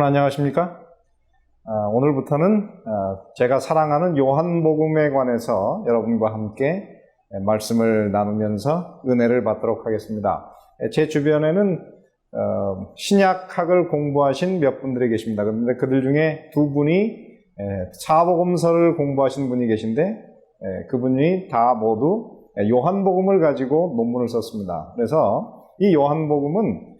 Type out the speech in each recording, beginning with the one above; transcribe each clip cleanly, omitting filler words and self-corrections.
안녕하십니까? 오늘부터는 제가 사랑하는 요한복음에 관해서 여러분과 함께 말씀을 나누면서 은혜를 받도록 하겠습니다. 제 주변에는 신약학을 공부하신 몇 분들이 계십니다. 그런데 그들 중에 두 분이 사복음서를 공부하신 분이 계신데 그분이 다 모두 요한복음을 가지고 논문을 썼습니다. 그래서 이 요한복음은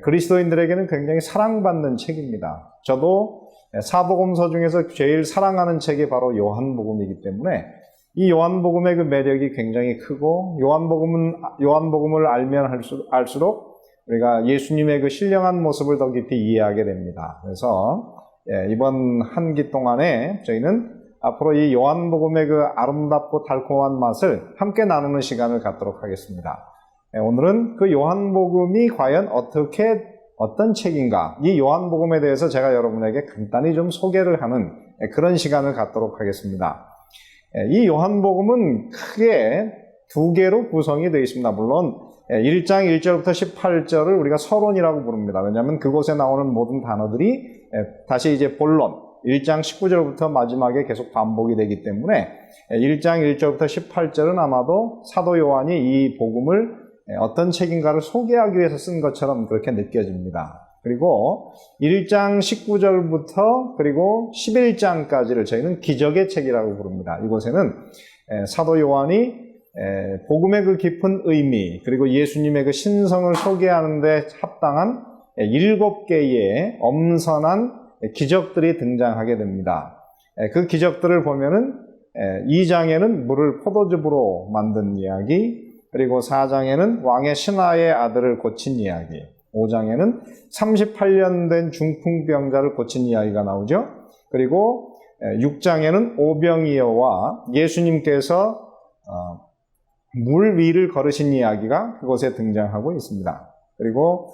그리스도인들에게는 굉장히 사랑받는 책입니다. 저도 사복음서 중에서 제일 사랑하는 책이 바로 요한복음이기 때문에 이 요한복음의 그 매력이 굉장히 크고 요한복음을 알면 알수록 우리가 예수님의 그 신령한 모습을 더 깊이 이해하게 됩니다. 그래서 이번 한 기 동안에 저희는 앞으로 이 요한복음의 그 아름답고 달콤한 맛을 함께 나누는 시간을 갖도록 하겠습니다. 오늘은 그 요한복음이 과연 어떤 책인가, 이 요한복음에 대해서 제가 여러분에게 간단히 좀 소개를 하는 그런 시간을 갖도록 하겠습니다. 이 요한복음은 크게 두 개로 구성이 되어 있습니다. 물론 1장 1절부터 18절을 우리가 서론이라고 부릅니다. 왜냐하면 그곳에 나오는 모든 단어들이 다시 이제 본론 1장 19절부터 마지막에 계속 반복이 되기 때문에 1장 1절부터 18절은 아마도 사도 요한이 이 복음을 어떤 책인가를 소개하기 위해서 쓴 것처럼 그렇게 느껴집니다. 그리고 1장 19절부터 그리고 11장까지를 저희는 기적의 책이라고 부릅니다. 이곳에는 사도 요한이 복음의 그 깊은 의미 그리고 예수님의 그 신성을 소개하는 데 합당한 7개의 엄선한 기적들이 등장하게 됩니다. 그 기적들을 보면은 2장에는 물을 포도즙으로 만든 이야기, 그리고 4장에는 왕의 신하의 아들을 고친 이야기, 5장에는 38년 된 중풍병자를 고친 이야기가 나오죠. 그리고 6장에는 오병이어와 예수님께서 물 위를 걸으신 이야기가 그곳에 등장하고 있습니다. 그리고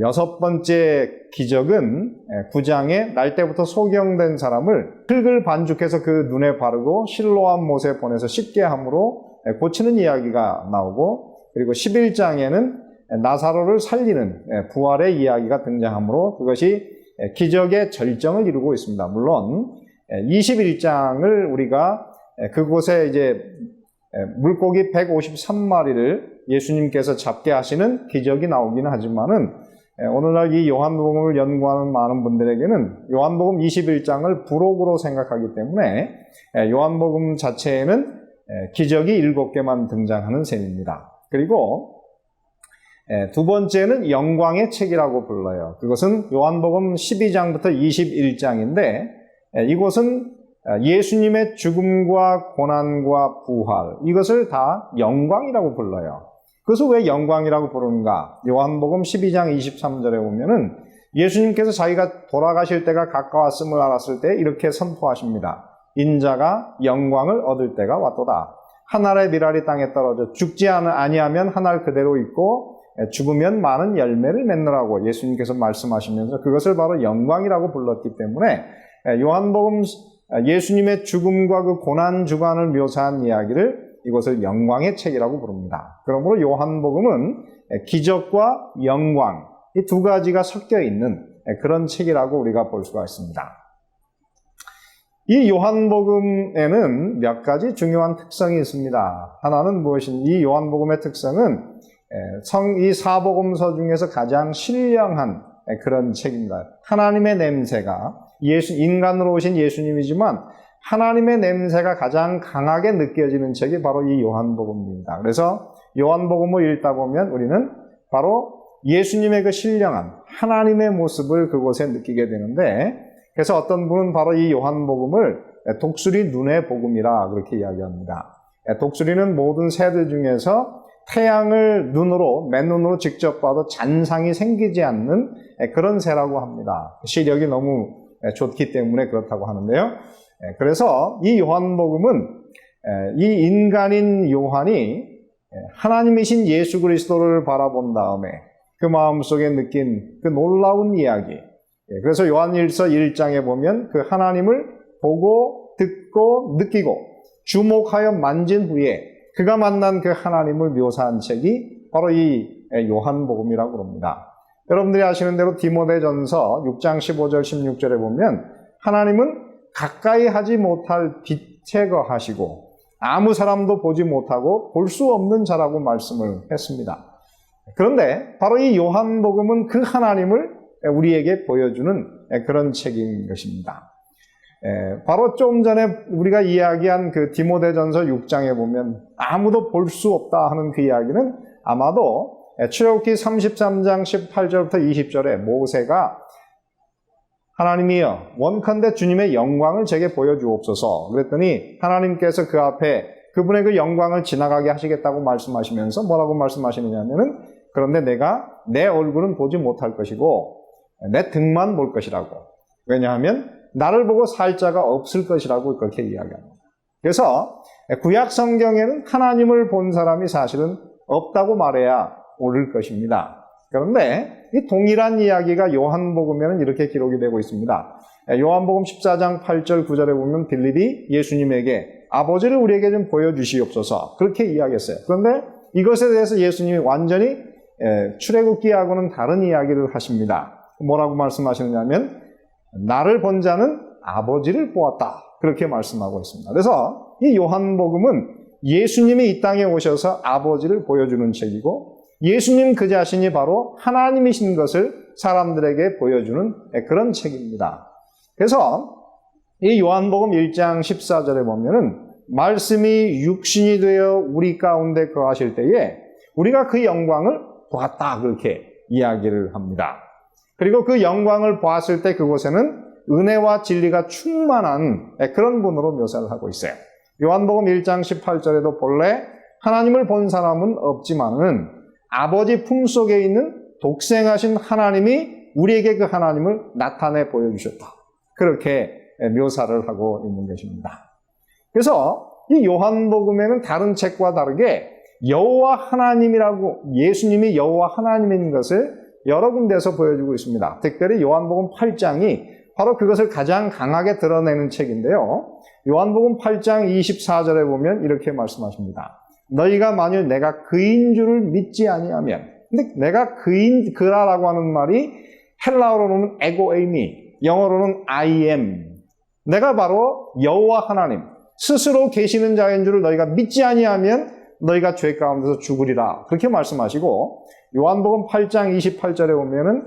6번째 기적은 9장에 날 때부터 소경된 사람을 흙을 반죽해서 그 눈에 바르고 실로암 못에 보내서 씻게 함으로 고치는 이야기가 나오고, 그리고 11장에는 나사로를 살리는 부활의 이야기가 등장하므로 그것이 기적의 절정을 이루고 있습니다. 물론 21장을 우리가 그곳에 이제 물고기 153마리를 예수님께서 잡게 하시는 기적이 나오기는 하지만은 오늘날 이 요한복음을 연구하는 많은 분들에게는 요한복음 21장을 부록으로 생각하기 때문에 요한복음 자체에는 기적이 7개만 등장하는 셈입니다. 그리고 두 번째는 영광의 책이라고 불러요. 그것은 요한복음 12장부터 21장인데 이곳은 예수님의 죽음과 고난과 부활, 이것을 다 영광이라고 불러요. 그것을 왜 영광이라고 부르는가? 요한복음 12장 23절에 보면은 예수님께서 자기가 돌아가실 때가 가까웠음을 알았을 때 이렇게 선포하십니다. 인자가 영광을 얻을 때가 왔도다. 한 알의 밀알이 땅에 떨어져 죽지 아니하면 한 알 그대로 있고 죽으면 많은 열매를 맺느라고 예수님께서 말씀하시면서 그것을 바로 영광이라고 불렀기 때문에 요한복음 예수님의 죽음과 그 고난 주간을 묘사한 이야기를 이것을 영광의 책이라고 부릅니다. 그러므로 요한복음은 기적과 영광, 이 두 가지가 섞여 있는 그런 책이라고 우리가 볼 수가 있습니다. 이 요한복음에는 몇 가지 중요한 특성이 있습니다. 하나는 무엇인지, 이 요한복음의 특성은 이 사복음서 중에서 가장 신령한 그런 책입니다. 하나님의 냄새가 인간으로 오신 예수님이지만 하나님의 냄새가 가장 강하게 느껴지는 책이 바로 이 요한복음입니다. 그래서 요한복음을 읽다 보면 우리는 바로 예수님의 그 신령한 하나님의 모습을 그곳에 느끼게 되는데, 그래서 어떤 분은 바로 이 요한복음을 독수리 눈의 복음이라 그렇게 이야기합니다. 독수리는 모든 새들 중에서 태양을 맨눈으로 직접 봐도 잔상이 생기지 않는 그런 새라고 합니다. 시력이 너무 좋기 때문에 그렇다고 하는데요. 그래서 이 요한복음은 이 인간인 요한이 하나님이신 예수 그리스도를 바라본 다음에 그 마음속에 느낀 그 놀라운 이야기, 그래서 요한일서 1장에 보면 그 하나님을 보고 듣고 느끼고 주목하여 만진 후에 그가 만난 그 하나님을 묘사한 책이 바로 이 요한복음이라고 합니다. 여러분들이 아시는 대로 디모데전서 6장 15절 16절에 보면 하나님은 가까이 하지 못할 빛에 거하시고 아무 사람도 보지 못하고 볼 수 없는 자라고 말씀을 했습니다. 그런데 바로 이 요한복음은 그 하나님을 우리에게 보여주는 그런 책인 것입니다. 바로 좀 전에 우리가 이야기한 그 디모데전서 6장에 보면 아무도 볼 수 없다 하는 그 이야기는 아마도 출애굽기 33장 18절부터 20절에 모세가 하나님이여 원컨대 주님의 영광을 제게 보여주옵소서 그랬더니 하나님께서 그 앞에 그분의 그 영광을 지나가게 하시겠다고 말씀하시면서 뭐라고 말씀하시느냐면은 그런데 내가 내 얼굴은 보지 못할 것이고 내 등만 볼 것이라고. 왜냐하면 나를 보고 살 자가 없을 것이라고 그렇게 이야기합니다. 그래서 구약 성경에는 하나님을 본 사람이 사실은 없다고 말해야 옳을 것입니다. 그런데 이 동일한 이야기가 요한복음에는 이렇게 기록이 되고 있습니다. 요한복음 14장 8절 9절에 보면 빌립이 예수님에게 아버지를 우리에게 좀 보여주시옵소서 그렇게 이야기했어요. 그런데 이것에 대해서 예수님이 완전히 출애굽기하고는 다른 이야기를 하십니다. 뭐라고 말씀하시느냐면 나를 본 자는 아버지를 보았다 그렇게 말씀하고 있습니다. 그래서 이 요한복음은 예수님이 이 땅에 오셔서 아버지를 보여주는 책이고 예수님 그 자신이 바로 하나님이신 것을 사람들에게 보여주는 그런 책입니다. 그래서 이 요한복음 1장 14절에 보면은 말씀이 육신이 되어 우리 가운데 거하실 때에 우리가 그 영광을 보았다 그렇게 이야기를 합니다. 그리고 그 영광을 보았을 때 그곳에는 은혜와 진리가 충만한 그런 분으로 묘사를 하고 있어요. 요한복음 1장 18절에도 본래 하나님을 본 사람은 없지만은 아버지 품속에 있는 독생하신 하나님이 우리에게 그 하나님을 나타내 보여주셨다. 그렇게 묘사를 하고 있는 것입니다. 그래서 이 요한복음에는 다른 책과 다르게 여호와 하나님이라고 예수님이 여호와 하나님인 것을 여러 군데에서 보여주고 있습니다. 특별히 요한복음 8장이 바로 그것을 가장 강하게 드러내는 책인데요. 요한복음 8장 24절에 보면 이렇게 말씀하십니다. 너희가 만일 내가 그인 줄을 믿지 아니하면 근데 내가 그라라고 하는 말이 헬라어로는 에고에이미 영어로는 I am 내가 바로 여호와 하나님 스스로 계시는 자인 줄을 너희가 믿지 아니하면 너희가 죄 가운데서 죽으리라 그렇게 말씀하시고 요한복음 8장 28절에 보면은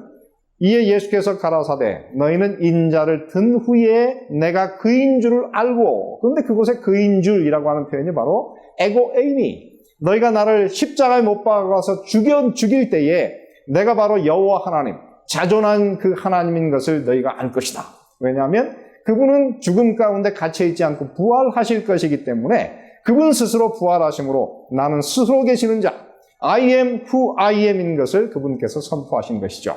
이에 예수께서 가라사대 너희는 인자를 든 후에 내가 그인 줄을 알고 그런데 그곳에 그인 줄이라고 하는 표현이 바로 에고에이미 너희가 나를 십자가에 못 박아서 죽일 때에 내가 바로 여호와 하나님 자존한 그 하나님인 것을 너희가 알 것이다. 왜냐하면 그분은 죽음 가운데 갇혀있지 않고 부활하실 것이기 때문에 그분 스스로 부활하심으로 나는 스스로 계시는 자 I am who I am인 것을 그분께서 선포하신 것이죠.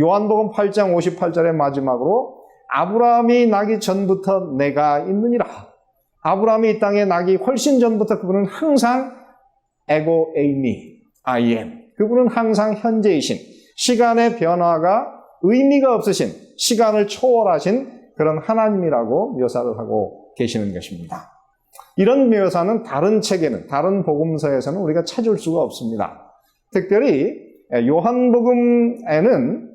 요한복음 8장 58절의 마지막으로 아브라함이 나기 전부터 내가 있느니라. 아브라함이 이 땅에 나기 훨씬 전부터 그분은 항상 에고 에이미 I am 그분은 항상 현재이신 시간의 변화가 의미가 없으신 시간을 초월하신 그런 하나님이라고 묘사를 하고 계시는 것입니다. 이런 묘사는 다른 책에는 다른 복음서에서는 우리가 찾을 수가 없습니다. 특별히 요한복음에는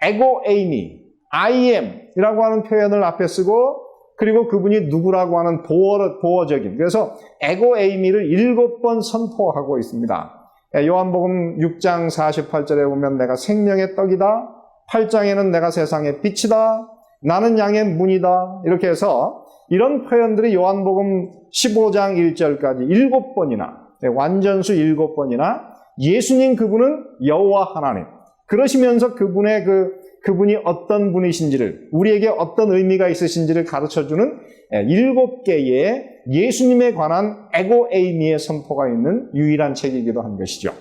에고에이미, I am 이라고 하는 표현을 앞에 쓰고 그리고 그분이 누구라고 하는 보어적인 그래서 에고에이미를 7번 선포하고 있습니다. 요한복음 6장 48절에 보면 내가 생명의 떡이다. 8장에는 내가 세상의 빛이다. 나는 양의 문이다. 이렇게 해서 이런 표현들이 요한복음 15장 1절까지 7번이나 완전수 7번이나 예수님 그분은 여호와 하나님 그러시면서 그분이 어떤 분이신지를 우리에게 어떤 의미가 있으신지를 가르쳐주는 7개의 예수님에 관한 에고에이미의 선포가 있는 유일한 책이기도 한 것이죠.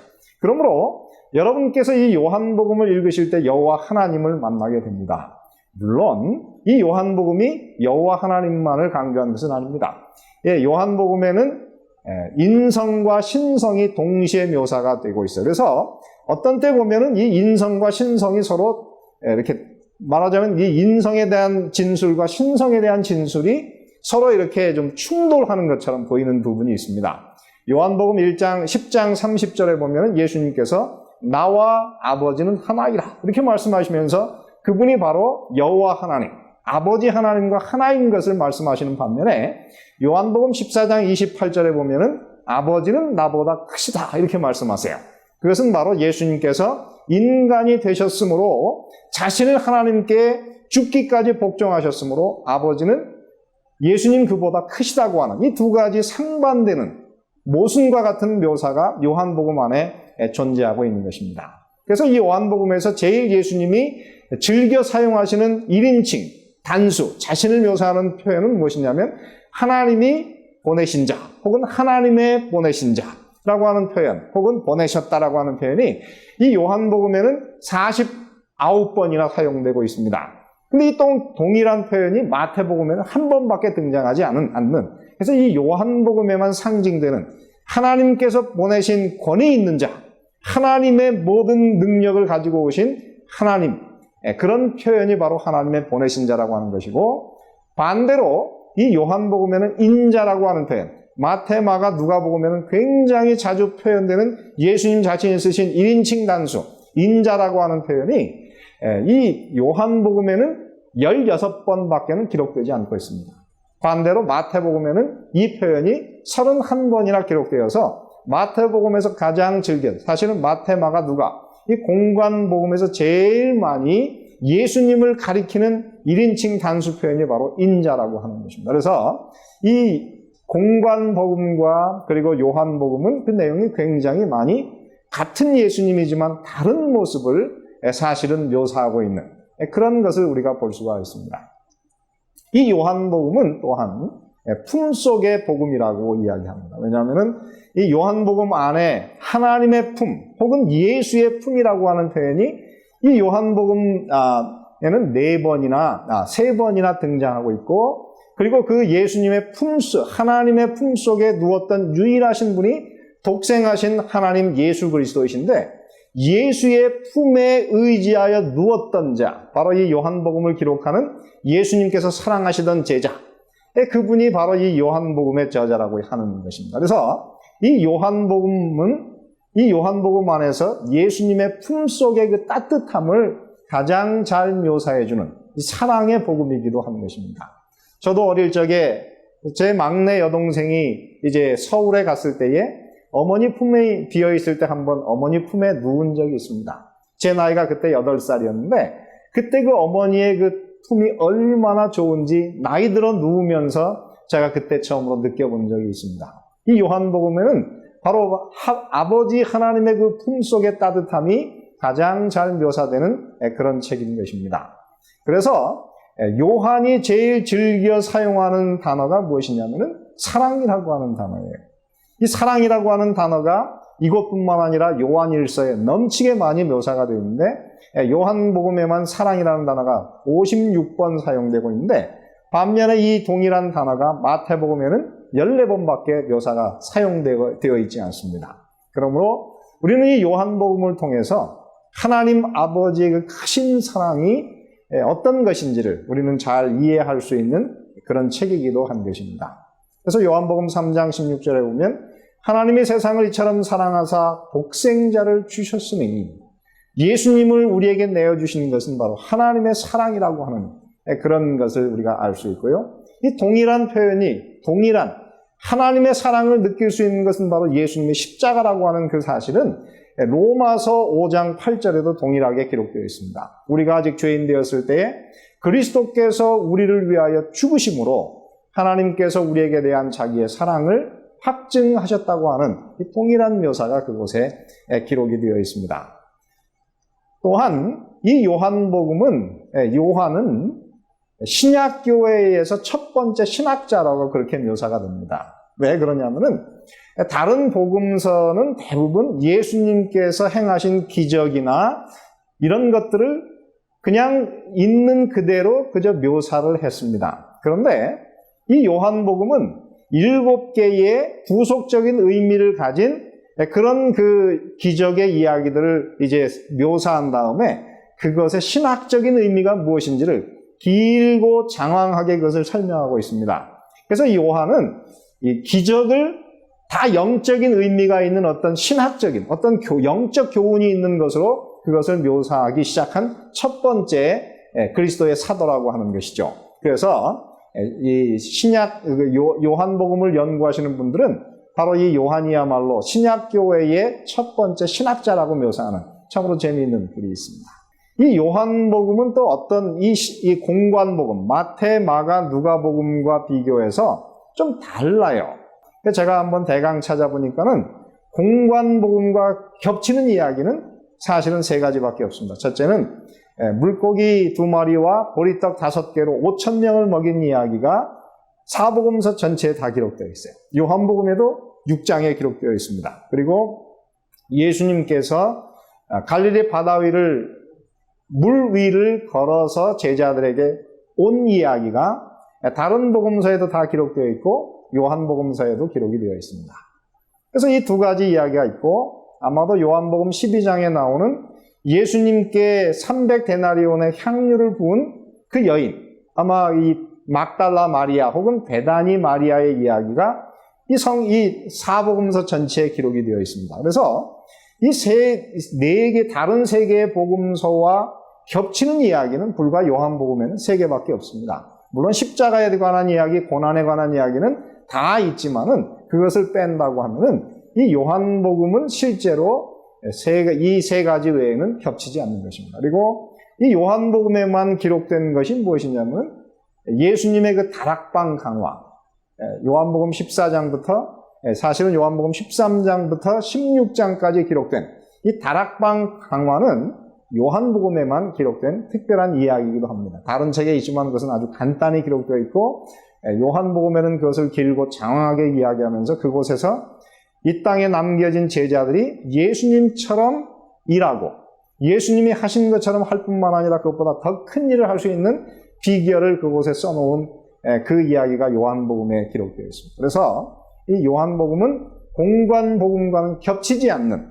그러므로 여러분께서 이 요한복음을 읽으실 때 여호와 하나님을 만나게 됩니다. 물론 이 요한복음이 여호와 하나님만을 강조하는 것은 아닙니다. 요한복음에는 인성과 신성이 동시에 묘사가 되고 있어요. 그래서 어떤 때 보면은 이 인성과 신성이 서로 이렇게 말하자면 이 인성에 대한 진술과 신성에 대한 진술이 서로 이렇게 좀 충돌하는 것처럼 보이는 부분이 있습니다. 요한복음 10장 30절에 보면 예수님께서 나와 아버지는 하나이라 이렇게 말씀하시면서 그분이 바로 여호와 하나님, 아버지 하나님과 하나인 것을 말씀하시는 반면에 요한복음 14장 28절에 보면은 아버지는 나보다 크시다 이렇게 말씀하세요. 그것은 바로 예수님께서 인간이 되셨으므로 자신을 하나님께 죽기까지 복종하셨으므로 아버지는 예수님 그보다 크시다고 하는 이 두 가지 상반되는 모순과 같은 묘사가 요한복음 안에 존재하고 있는 것입니다. 그래서 이 요한복음에서 제일 예수님이 즐겨 사용하시는 1인칭, 단수, 자신을 묘사하는 표현은 무엇이냐면 하나님이 보내신 자 혹은 하나님의 보내신 자라고 하는 표현 혹은 보내셨다라고 하는 표현이 이 요한복음에는 49번이나 사용되고 있습니다. 근데 이 동일한 표현이 마태복음에는 한 번밖에 등장하지 않는 그래서 이 요한복음에만 상징되는 하나님께서 보내신 권위 있는 자, 하나님의 모든 능력을 가지고 오신 하나님, 그런 표현이 바로 하나님의 보내신 자라고 하는 것이고, 반대로 이 요한복음에는 인자라고 하는 표현, 마태, 마가, 누가복음에는 굉장히 자주 표현되는 예수님 자신이 쓰신 1인칭 단수, 인자라고 하는 표현이 이 요한복음에는 16번밖에는 기록되지 않고 있습니다. 반대로 마태복음에는 이 표현이 31번이나 기록되어서 마태복음에서 가장 사실은 마태, 마가, 누가 이 공관복음에서 제일 많이 예수님을 가리키는 1인칭 단수 표현이 바로 인자라고 하는 것입니다. 그래서 이 공관복음과 그리고 요한복음은 그 내용이 굉장히 많이 같은 예수님이지만 다른 모습을 사실은 묘사하고 있는 그런 것을 우리가 볼 수가 있습니다. 이 요한복음은 또한 품속의 복음이라고 이야기합니다. 왜냐하면 이 요한복음 안에 하나님의 품 혹은 예수의 품이라고 하는 표현이 이 요한복음에는 4번이나 3번이나 등장하고 있고, 그리고 그 예수님의 품속, 하나님의 품 속에 누웠던 유일하신 분이 독생하신 하나님 예수 그리스도이신데, 예수의 품에 의지하여 누웠던 자, 바로 이 요한복음을 기록하는 예수님께서 사랑하시던 제자, 그분이 바로 이 요한복음의 저자라고 하는 것입니다. 그래서 이 요한복음 안에서 예수님의 품 속의 그 따뜻함을 가장 잘 묘사해주는 사랑의 복음이기도 한 것입니다. 저도 어릴 적에 제 막내 여동생이 이제 서울에 갔을 때에 어머니 품에 비어있을 때 한번 어머니 품에 누운 적이 있습니다. 제 나이가 그때 8살이었는데 그때 그 어머니의 그 품이 얼마나 좋은지 나이 들어 누우면서 제가 그때 처음으로 느껴본 적이 있습니다. 이 요한복음에는 바로 아버지 하나님의 그 품 속의 따뜻함이 가장 잘 묘사되는 그런 책인 것입니다. 그래서 요한이 제일 즐겨 사용하는 단어가 무엇이냐면은 사랑이라고 하는 단어예요. 이 사랑이라고 하는 단어가 이것뿐만 아니라 요한일서에 넘치게 많이 묘사가 되어 있는데 요한복음에만 사랑이라는 단어가 56번 사용되고 있는데, 반면에 이 동일한 단어가 마태복음에는 14번밖에 묘사가 사용되어 있지 않습니다. 그러므로 우리는 이 요한복음을 통해서 하나님 아버지의 그 크신 사랑이 어떤 것인지를 우리는 잘 이해할 수 있는 그런 책이기도 한 것입니다. 그래서 요한복음 3장 16절에 보면 하나님이 세상을 이처럼 사랑하사 독생자를 주셨으니, 예수님을 우리에게 내어주신 것은 바로 하나님의 사랑이라고 하는 그런 것을 우리가 알 수 있고요. 이 동일한 표현이 동일한 하나님의 사랑을 느낄 수 있는 것은 바로 예수님의 십자가라고 하는 그 사실은 로마서 5장 8절에도 동일하게 기록되어 있습니다. 우리가 아직 죄인 되었을 때에 그리스도께서 우리를 위하여 죽으심으로 하나님께서 우리에게 대한 자기의 사랑을 확증하셨다고 하는 이 동일한 묘사가 그곳에 기록이 되어 있습니다. 또한 이 요한은 신약교회에서 첫 번째 신학자라고 그렇게 묘사가 됩니다. 왜 그러냐면은 다른 복음서는 대부분 예수님께서 행하신 기적이나 이런 것들을 그냥 있는 그대로 그저 묘사를 했습니다. 그런데 이 요한복음은 7개의 구속적인 의미를 가진 그런 그 기적의 이야기들을 이제 묘사한 다음에 그것의 신학적인 의미가 무엇인지를 길고 장황하게 그것을 설명하고 있습니다. 그래서 이 요한은 이 기적을 다 영적인 의미가 있는 어떤 신학적인 어떤 영적 교훈이 있는 것으로 그것을 묘사하기 시작한 첫 번째 그리스도의 사도라고 하는 것이죠. 그래서 이 신약 요한복음을 연구하시는 분들은 바로 이 요한이야말로 신약교회의 첫 번째 신학자라고 묘사하는 참으로 재미있는 글이 있습니다. 이 요한복음은 또 어떤 이 공관복음, 마태, 마가, 누가복음과 비교해서 좀 달라요. 제가 한번 대강 찾아보니까는 공관복음과 겹치는 이야기는 사실은 3가지밖에 없습니다. 첫째는 물고기 2마리와 보리떡 5개로 5,000명을 먹인 이야기가 사복음서 전체에 다 기록되어 있어요. 요한복음에도 6장에 기록되어 있습니다. 그리고 예수님께서 갈릴리 바다 위를 물 위를 걸어서 제자들에게 온 이야기가 다른 복음서에도 다 기록되어 있고 요한복음서에도 기록이 되어 있습니다. 그래서 이 2가지 이야기가 있고 아마도 요한복음 12장에 나오는 예수님께 300데나리온의 향유를 부은 그 여인, 아마 이 막달라 마리아 혹은 베다니 마리아의 이야기가 이 사복음서 전체에 기록이 되어 있습니다. 그래서 이 4개, 다른 3개의 복음서와 겹치는 이야기는 불과 요한복음에는 3개밖에 없습니다. 물론 십자가에 관한 이야기, 고난에 관한 이야기는 다 있지만은 그것을 뺀다고 하면은 이 요한복음은 실제로 이 3가지 외에는 겹치지 않는 것입니다. 그리고 이 요한복음에만 기록된 것이 무엇이냐면 예수님의 그 다락방 강화, 요한복음 14장부터 사실은 요한복음 13장부터 16장까지 기록된 이 다락방 강화는 요한복음에만 기록된 특별한 이야기이기도 합니다. 다른 책에 있지만 그것은 아주 간단히 기록되어 있고 요한복음에는 그것을 길고 장황하게 이야기하면서 그곳에서 이 땅에 남겨진 제자들이 예수님처럼 일하고 예수님이 하신 것처럼 할 뿐만 아니라 그것보다 더 큰 일을 할 수 있는 비결을 그곳에 써놓은 그 이야기가 요한복음에 기록되어 있습니다. 그래서 이 요한복음은 공관복음과는 겹치지 않는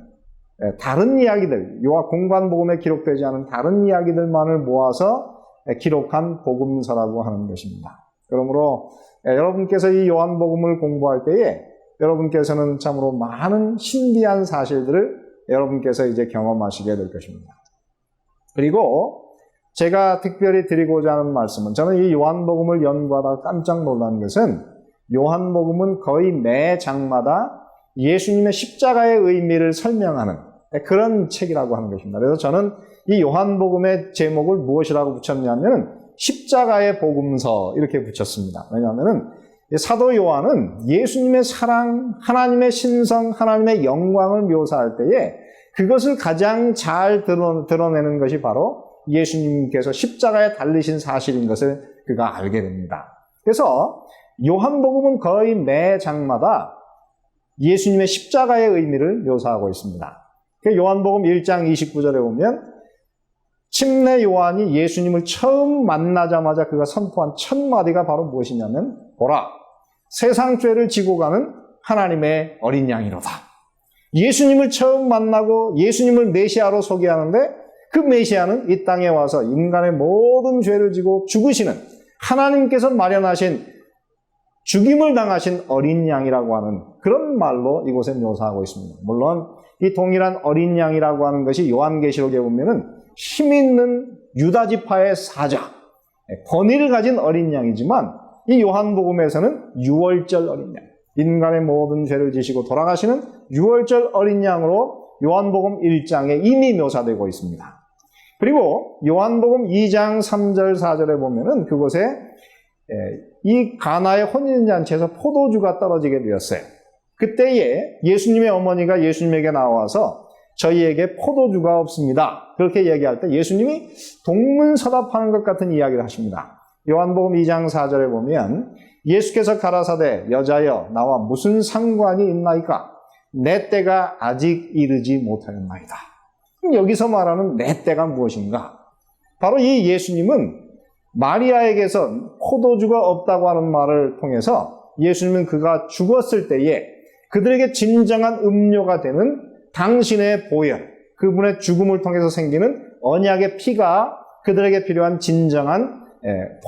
다른 이야기들, 공관복음에 기록되지 않은 다른 이야기들만을 모아서 기록한 복음서라고 하는 것입니다. 그러므로 여러분께서 이 요한복음을 공부할 때에 여러분께서는 참으로 많은 신비한 사실들을 여러분께서 이제 경험하시게 될 것입니다. 그리고 제가 특별히 드리고자 하는 말씀은 저는 이 요한복음을 연구하다가 깜짝 놀란 것은 요한복음은 거의 매 장마다 예수님의 십자가의 의미를 설명하는 그런 책이라고 하는 것입니다. 그래서 저는 이 요한복음의 제목을 무엇이라고 붙였냐면 십자가의 복음서 이렇게 붙였습니다. 왜냐하면 사도 요한은 예수님의 사랑, 하나님의 신성, 하나님의 영광을 묘사할 때에 그것을 가장 잘 드러내는 것이 바로 예수님께서 십자가에 달리신 사실인 것을 그가 알게 됩니다. 그래서 요한복음은 거의 매 장마다 예수님의 십자가의 의미를 묘사하고 있습니다. 요한복음 1장 29절에 보면 침례 요한이 예수님을 처음 만나자마자 그가 선포한 첫 마디가 바로 무엇이냐면 보라, 세상 죄를 지고 가는 하나님의 어린 양이로다. 예수님을 처음 만나고 예수님을 메시아로 소개하는데 그 메시아는 이 땅에 와서 인간의 모든 죄를 지고 죽으시는 하나님께서 마련하신 죽임을 당하신 어린 양이라고 하는 그런 말로 이곳에 묘사하고 있습니다. 물론 이 동일한 어린 양이라고 하는 것이 요한계시록에 보면은 힘 있는 유다 지파의 사자, 권위를 가진 어린 양이지만 이 요한복음에서는 유월절 어린 양, 인간의 모든 죄를 지시고 돌아가시는 유월절 어린 양으로 요한복음 1장에 이미 묘사되고 있습니다. 그리고 요한복음 2장 3절 4절에 보면은 그곳에 이 가나의 혼인잔치에서 포도주가 떨어지게 되었어요. 그때에 예수님의 어머니가 예수님에게 나와서 저희에게 포도주가 없습니다. 그렇게 얘기할 때 예수님이 동문서답하는 것 같은 이야기를 하십니다. 요한복음 2장 4절에 보면 예수께서 가라사대 여자여 나와 무슨 상관이 있나이까? 내 때가 아직 이르지 못하였나이다. 여기서 말하는 내 때가 무엇인가? 바로 이 예수님은 마리아에게서 포도주가 없다고 하는 말을 통해서 예수님은 그가 죽었을 때에 그들에게 진정한 음료가 되는 당신의 보혈, 그분의 죽음을 통해서 생기는 언약의 피가 그들에게 필요한 진정한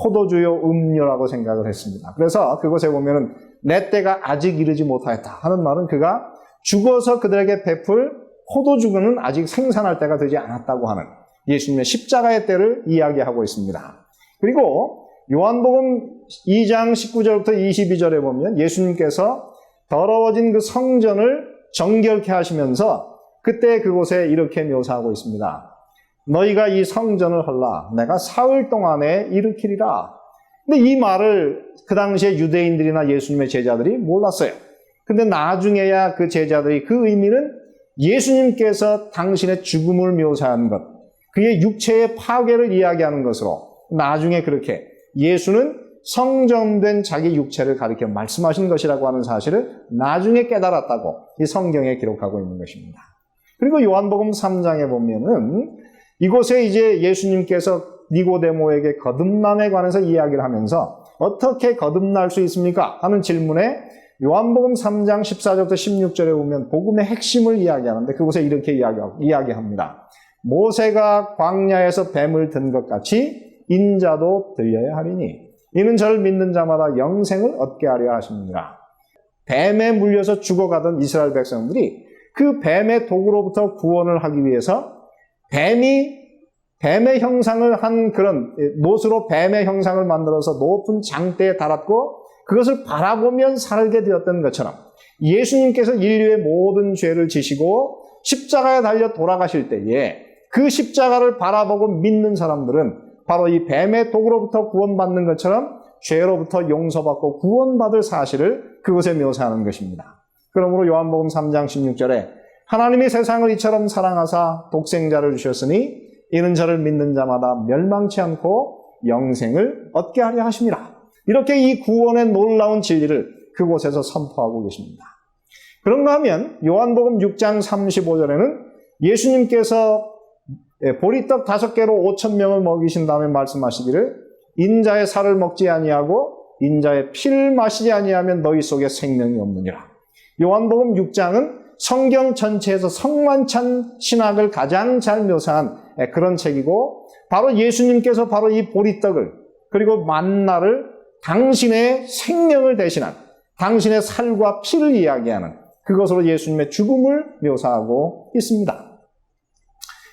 포도주요 음료라고 생각을 했습니다. 그래서 그곳에 보면은 내 때가 아직 이르지 못하였다 하는 말은 그가 죽어서 그들에게 베풀 포도주는 아직 생산할 때가 되지 않았다고 하는 예수님의 십자가의 때를 이야기하고 있습니다. 그리고 요한복음 2장 19절부터 22절에 보면 예수님께서 더러워진 그 성전을 정결케 하시면서 그때 그곳에 이렇게 묘사하고 있습니다. 너희가 이 성전을 헐라 내가 사흘 동안에 일으키리라. 근데 이 말을 그 당시에 유대인들이나 예수님의 제자들이 몰랐어요. 근데 나중에야 그 제자들이 그 의미는 예수님께서 당신의 죽음을 묘사한 것, 그의 육체의 파괴를 이야기하는 것으로 나중에 그렇게 예수는 성전된 자기 육체를 가리켜 말씀하신 것이라고 하는 사실을 나중에 깨달았다고 이 성경에 기록하고 있는 것입니다. 그리고 요한복음 3장에 보면은 이곳에 이제 예수님께서 니고데모에게 거듭남에 관해서 이야기를 하면서 어떻게 거듭날 수 있습니까? 하는 질문에 요한복음 3장 14절부터 16절에 보면 복음의 핵심을 이야기하는데 그곳에 이렇게 이야기합니다. 모세가 광야에서 뱀을 든 것 같이 인자도 들려야 하리니 이는 저를 믿는 자마다 영생을 얻게 하려 하십니다. 뱀에 물려서 죽어가던 이스라엘 백성들이 그 뱀의 독으로부터 구원을 하기 위해서 뱀의 형상을 한 그런 못으로 뱀의 형상을 만들어서 높은 장대에 달았고 그것을 바라보면 살게 되었던 것처럼 예수님께서 인류의 모든 죄를 지시고 십자가에 달려 돌아가실 때에 그 십자가를 바라보고 믿는 사람들은 바로 이 뱀의 독으로부터 구원받는 것처럼 죄로부터 용서받고 구원받을 사실을 그곳에 묘사하는 것입니다. 그러므로 요한복음 3장 16절에 하나님이 세상을 이처럼 사랑하사 독생자를 주셨으니 이는 저를 믿는 자마다 멸망치 않고 영생을 얻게 하려 하심이라. 이렇게 이 구원의 놀라운 진리를 그곳에서 선포하고 계십니다. 그런가 하면 요한복음 6장 35절에는 예수님께서 보리떡 5개로 5,000명을 먹이신 다음에 말씀하시기를 인자의 살을 먹지 아니하고 인자의 피를 마시지 아니하면 너희 속에 생명이 없느니라. 요한복음 6장은 성경 전체에서 성만찬 신학을 가장 잘 묘사한 그런 책이고 바로 예수님께서 바로 이 보리떡을 그리고 만나를 당신의 생명을 대신한 당신의 살과 피를 이야기하는 그것으로 예수님의 죽음을 묘사하고 있습니다.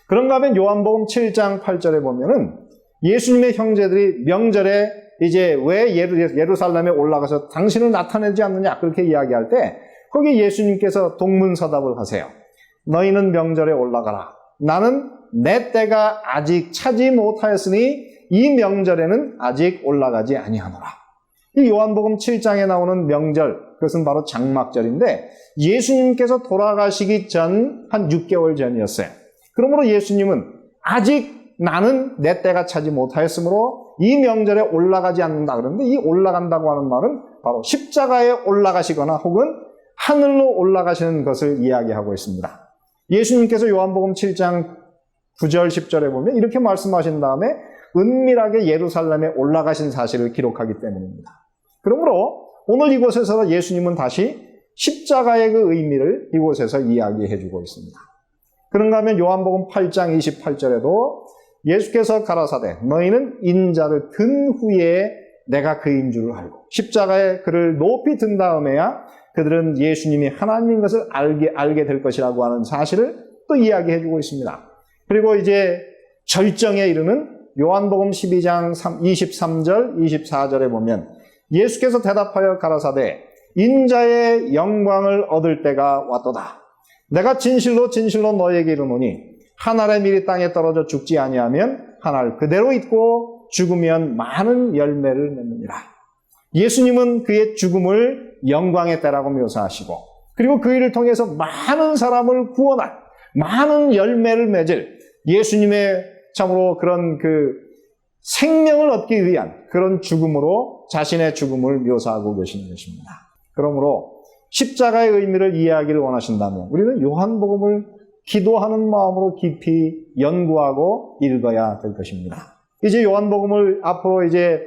그런가 하면 요한복음 7장 8절에 보면은 예수님의 형제들이 명절에 이제 왜 예루살렘에 올라가서 당신을 나타내지 않느냐 그렇게 이야기할 때 거기 예수님께서 동문서답을 하세요. 너희는 명절에 올라가라. 나는 내 때가 아직 차지 못하였으니 이 명절에는 아직 올라가지 아니하노라. 이 요한복음 7장에 나오는 명절, 그것은 바로 장막절인데 예수님께서 돌아가시기 전 한 6개월 전이었어요. 그러므로 예수님은 아직 나는 내 때가 차지 못하였으므로 이 명절에 올라가지 않는다. 그런데 이 올라간다고 하는 말은 바로 십자가에 올라가시거나 혹은 하늘로 올라가시는 것을 이야기하고 있습니다. 예수님께서 요한복음 7장 9절 10절에 보면 이렇게 말씀하신 다음에 은밀하게 예루살렘에 올라가신 사실을 기록하기 때문입니다. 그러므로 오늘 이곳에서 예수님은 다시 십자가의 그 의미를 이곳에서 이야기해 주고 있습니다. 그런가 하면 요한복음 8장 28절에도 예수께서 가라사대 너희는 인자를 든 후에 내가 그인 줄을 알고 십자가에 그를 높이 든 다음에야 그들은 예수님이 하나님인 것을 알게 될 것이라고 하는 사실을 또 이야기해 주고 있습니다. 그리고 이제 절정에 이르는 요한복음 12장 23절 24절에 보면 예수께서 대답하여 가라사대 인자의 영광을 얻을 때가 왔도다. 내가 진실로 진실로 너에게 이르노니 한 알의 밀이 땅에 떨어져 죽지 아니하면 한 알 그대로 있고 죽으면 많은 열매를 맺느니라. 예수님은 그의 죽음을 영광의 때라고 묘사하시고 그리고 그 일을 통해서 많은 사람을 구원할 많은 열매를 맺을 예수님의 참으로 그런 그 생명을 얻기 위한 그런 죽음으로 자신의 죽음을 묘사하고 계시는 것입니다. 그러므로 십자가의 의미를 이해하기를 원하신다면 우리는 요한복음을 기도하는 마음으로 깊이 연구하고 읽어야 될 것입니다. 이제 요한복음을 앞으로 이제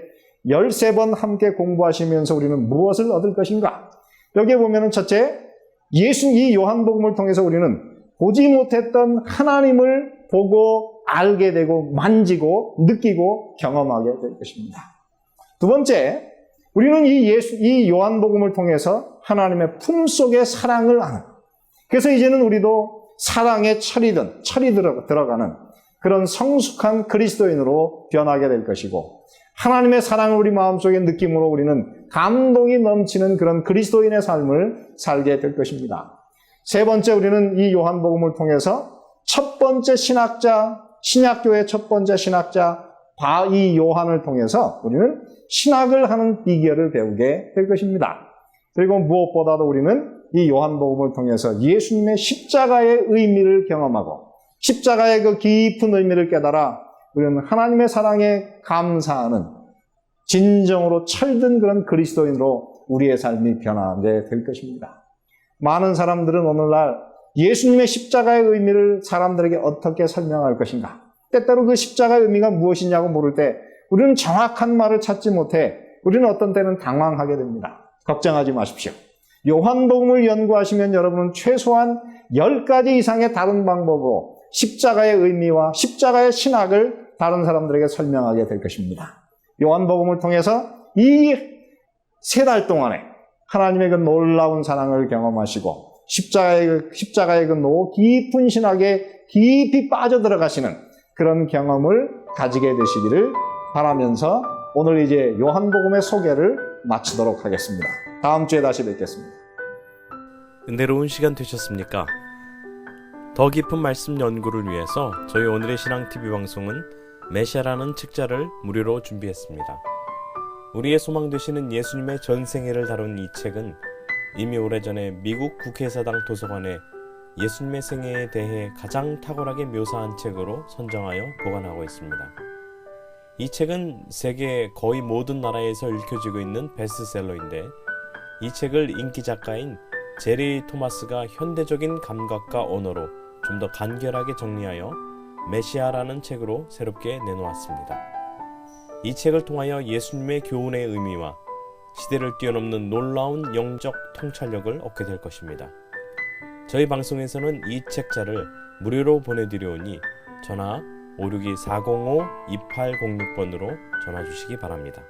13번 함께 공부하시면서 우리는 무엇을 얻을 것인가? 여기에 보면은 첫째, 이 요한복음을 통해서 우리는 보지 못했던 하나님을 보고 알게 되고 만지고 느끼고 경험하게 될 것입니다. 두 번째, 우리는 이 요한복음을 통해서 하나님의 품속의 사랑을 아는, 그래서 이제는 우리도 사랑의 철이 들어가는 그런 성숙한 그리스도인으로 변하게 될 것이고, 하나님의 사랑을 우리 마음속에 느낌으로 우리는 감동이 넘치는 그런 그리스도인의 삶을 살게 될 것입니다. 세 번째, 우리는 이 요한복음을 통해서 첫 번째 신학자, 신약교회의 첫 번째 신학자 이 요한을 통해서 우리는 신학을 하는 비결을 배우게 될 것입니다. 그리고 무엇보다도 우리는 이 요한복음을 통해서 예수님의 십자가의 의미를 경험하고 십자가의 그 깊은 의미를 깨달아 우리는 하나님의 사랑에 감사하는 진정으로 철든 그런 그리스도인으로 우리의 삶이 변하게 될 것입니다. 많은 사람들은 오늘날 예수님의 십자가의 의미를 사람들에게 어떻게 설명할 것인가? 때때로 그 십자가의 의미가 무엇이냐고 물을 때 우리는 정확한 말을 찾지 못해 우리는 어떤 때는 당황하게 됩니다. 걱정하지 마십시오. 요한복음을 연구하시면 여러분은 최소한 10가지 이상의 다른 방법으로 십자가의 의미와 십자가의 신학을 다른 사람들에게 설명하게 될 것입니다. 요한복음을 통해서 이 3달 동안에 하나님의 그 놀라운 사랑을 경험하시고 십자가의 그 깊은 신학에 깊이 빠져들어가시는 그런 경험을 가지게 되시기를 바라면서 오늘 이제 요한복음의 소개를 마치도록 하겠습니다. 다음 주에 다시 뵙겠습니다. 은혜로운 시간 되셨습니까? 더 깊은 말씀 연구를 위해서 저희 오늘의 신앙TV 방송은 메시아라는 책자를 무료로 준비했습니다. 우리의 소망 되시는 예수님의 전생애를 다룬 이 책은 이미 오래전에 미국 국회의사당 도서관에 예수님의 생애에 대해 가장 탁월하게 묘사한 책으로 선정하여 보관하고 있습니다. 이 책은 세계 거의 모든 나라에서 읽혀지고 있는 베스트셀러인데 이 책을 인기 작가인 제리 토마스가 현대적인 감각과 언어로 좀 더 간결하게 정리하여 메시아라는 책으로 새롭게 내놓았습니다. 이 책을 통하여 예수님의 교훈의 의미와 시대를 뛰어넘는 놀라운 영적 통찰력을 얻게 될 것입니다. 저희 방송에서는 이 책자를 무료로 보내드리오니 전화 562-405-2806번으로 전화 주시기 바랍니다.